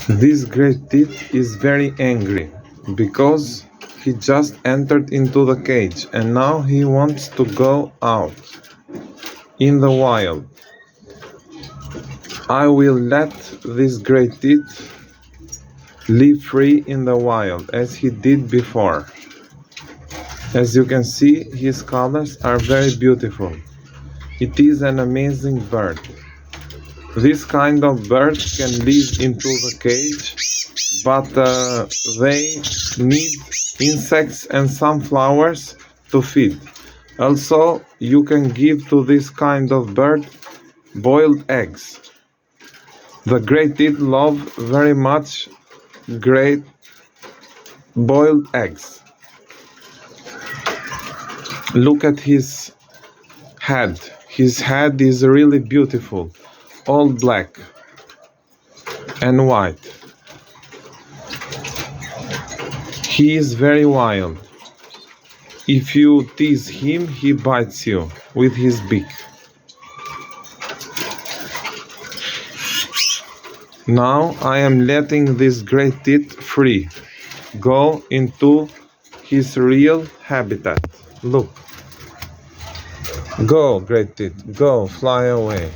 This great teeth is very angry because he just entered into the cage and now he wants to go out in the wild. I will let this great teeth live free in the wild as he did before. As you can see, his colors are very beautiful. It is an amazing bird. This kind of bird can live into the cage, but they need insects and some flowers to feed. Also, you can give to this kind of bird boiled eggs. The great teeth love very much great boiled eggs. Look at his head. His head is really beautiful, all black and white. He is very wild. If you tease him, he bites you with his beak. Now I am letting this great teeth free, go into his real habitat. Look. Go, great teeth, go, fly away.